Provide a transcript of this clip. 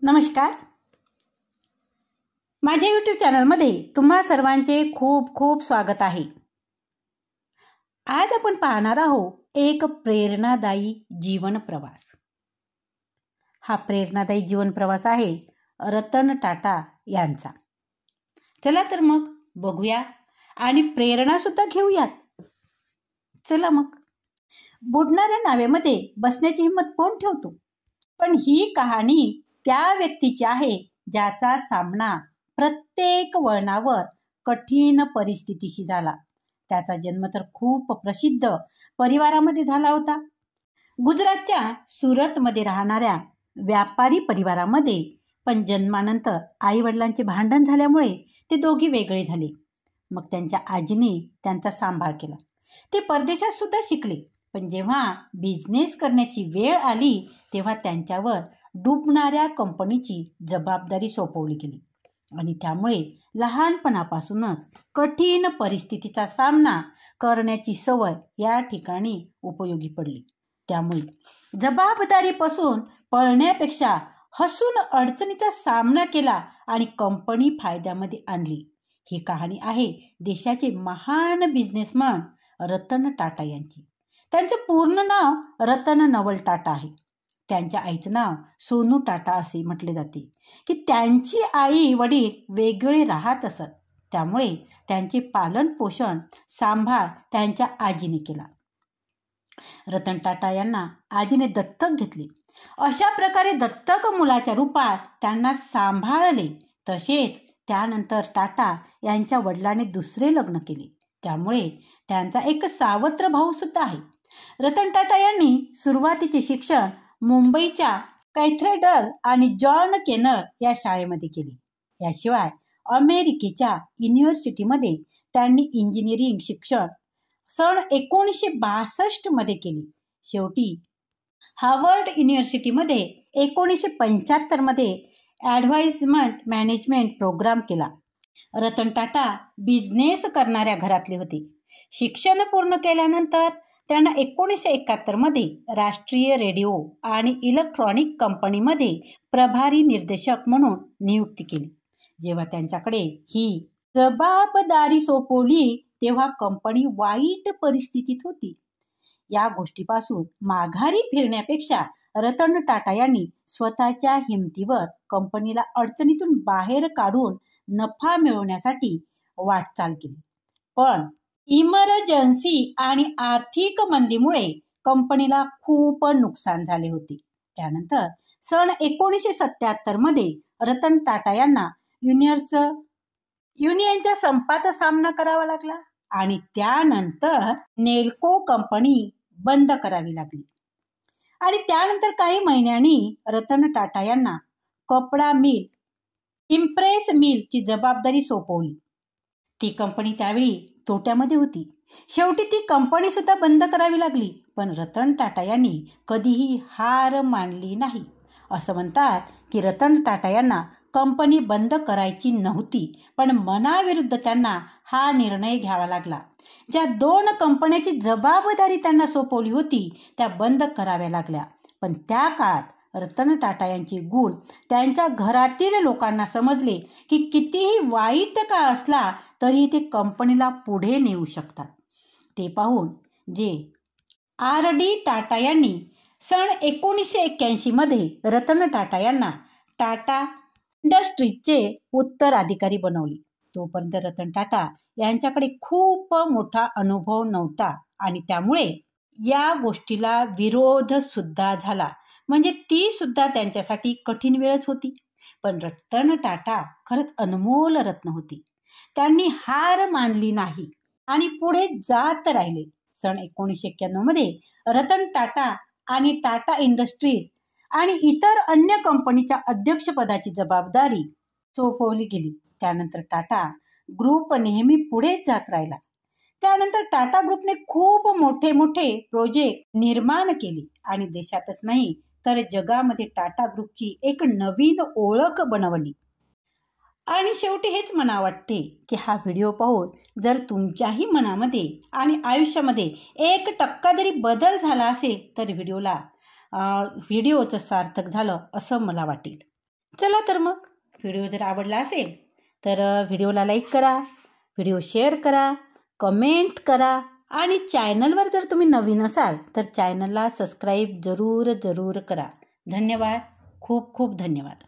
नमस्कार. माझ्या YouTube चॅनलमध्ये तुम्हा सर्वांचे खूप खूप स्वागत आहे. आज आपण पाहणार आहोत एक प्रेरणादायी जीवन प्रवास. हा प्रेरणादायी जीवन प्रवास आहे रतन टाटा यांचा. चला तर मग बघूया आणि प्रेरणा सुद्धा घेऊयात. चला मग. बुडणाऱ्या नावेमध्ये बसण्याची हिंमत कोण ठेवतो? पण ही कहाणी त्या व्यक्तीची आहे ज्याचा सामना प्रत्येक वळणावर कठीण परिस्थितीशी झाला. त्याचा जन्म तर खूप प्रसिद्ध परिवारामध्ये झाला होता. गुजरातच्या सुरतमध्ये राहणाऱ्या व्यापारी परिवारामध्ये. पण जन्मानंतर आई वडिलांचे भांडण झाल्यामुळे ते दोघी वेगळे झाले. मग त्यांच्या आजीने त्यांचा सांभाळ केला. ते परदेशात सुद्धा शिकले. पण जेव्हा बिझनेस करण्याची वेळ आली तेव्हा त्यांच्यावर डुबणाऱ्या कंपनीची जबाबदारी सोपवली गेली आणि त्यामुळे लहानपणापासूनच कठीण परिस्थितीचा सामना करण्याची सवय या ठिकाणी उपयोगी पडली. त्यामुळे जबाबदारीपासून पळण्यापेक्षा हसून अडचणीचा सामना केला आणि कंपनी फायद्यामध्ये आणली. ही कहाणी आहे देशाचे महान बिझनेसमॅन रतन टाटा यांची. त्यांचं पूर्ण नाव रतन नवल टाटा आहे. त्यांच्या आईचं नाव सोनू टाटा असे म्हटले जाते की त्यांची आई वडील वेगळे राहत असत. त्यामुळे त्यांचे पालन पोषण सांभाळ त्यांच्या आजीने केला. रतन टाटा यांना आजीने दत्तक घेतले. अशा प्रकारे दत्तक मुलाच्या रूपात त्यांना सांभाळले. तसेच त्यानंतर टाटा यांच्या वडिलांनी दुसरे लग्न केले. त्यामुळे त्यांचा एक सावत्र भाऊ सुद्धा आहे. रतन टाटा यांनी सुरुवातीचे शिक्षण मुंबईच्या कैथेड्रल आणि जॉन केनर या शाळेमध्ये केले. याशिवाय अमेरिकेच्या युनिव्हर्सिटीमध्ये त्यांनी इंजिनिअरिंग शिक्षण सन 1962 मध्ये केले. शेवटी हार्वर्ड युनिव्हर्सिटीमध्ये 1975 मध्ये ॲडव्हाइजमेंट मॅनेजमेंट प्रोग्राम केला. रतन टाटा बिझनेस करणाऱ्या घरातले होते. शिक्षण पूर्ण केल्यानंतर त्यांना 1971 मध्ये राष्ट्रीय रेडिओ आणि इलेक्ट्रॉनिक कंपनीमध्ये प्रभारी निर्देशक म्हणून नियुक्ती केली. जेव्हा त्यांच्याकडे ही जबाबदारी सोपवली तेव्हा कंपनी वाईट परिस्थितीत होती. या गोष्टीपासून माघारी फिरण्यापेक्षा रतन टाटा यांनी स्वतःच्या हिमतीवर कंपनीला अडचणीतून बाहेर काढून नफा मिळवण्यासाठी वाटचाल केली. पण इमर्जन्सी आणि आर्थिक मंदीमुळे कंपनीला खूप नुकसान झाले होते. त्यानंतर सन 1977 मध्ये रतन टाटा यांना युनियनच्या संपाचा सामना करावा लागला आणि त्यानंतर नेल्को कंपनी बंद करावी लागली. आणि त्यानंतर काही महिन्यांनी रतन टाटा यांना कपडा मिल इम्प्रेस मिलची जबाबदारी सोपवली. ती कंपनी त्यावेळी तोट्यामध्ये होती. शेवटी ती कंपनी सुद्धा बंद करावी लागली. पण रतन टाटा यांनी कधीही हार मानली नाही. असं म्हणतात की रतन टाटा यांना कंपनी बंद करायची नव्हती, पण मनाविरुद्ध त्यांना हा निर्णय घ्यावा लागला. ज्या 2 कंपन्याची जबाबदारी त्यांना सोपवली होती त्या बंद कराव्या लागल्या. पण त्या काळात रतन टाटा यांचे गुण त्यांच्या घरातील लोकांना समजले की कितीही वाईट काळ असला तरी ते कंपनीला पुढे नेऊ शकतात. ते पाहून जे R.D. टाटा यांनी सन 1981 मध्ये रतन टाटा यांना टाटा इंडस्ट्रीजचे उत्तराधिकारी बनवले. तोपर्यंत रतन टाटा यांच्याकडे खूप मोठा अनुभव नव्हता आणि त्यामुळे या गोष्टीला विरोध सुद्धा झाला. म्हणजे ती सुद्धा त्यांच्यासाठी कठीण वेळच होती. पण रतन टाटा खरंच अनमोल रत्न होती. त्यांनी हार मानली नाही आणि पुढे जात राहिले. सन 1991 मध्ये रतन टाटा आणि टाटा इंडस्ट्रीज आणि इतर अन्य कंपनीच्या अध्यक्षपदाची जबाबदारी सोपवली गेली. त्यानंतर टाटा ग्रुप नेहमी पुढेच जात राहिला. त्यानंतर टाटा ग्रुपने खूप मोठे मोठे प्रोजेक्ट निर्माण केले आणि देशातच नाही तर जगामध्ये टाटा ग्रुपची एक नवीन ओळख बनवली. आणि शेवटी हेच मला वाटते की हा व्हिडिओ पाहून जर तुमच्याही मनामध्ये आणि आयुष्यामध्ये 1% जरी बदल झाला असेल तर व्हिडिओचं सार्थक झालं असं मला वाटेल. चला तर मग व्हिडिओ जर आवडला असेल तर व्हिडिओला लाईक करा, व्हिडिओ शेअर करा, कमेंट करा आणि चॅनलवर जर तुम्ही नवीन असाल तर चॅनलला सबस्क्राईब जरूर करा. धन्यवाद. खूप खूप धन्यवाद.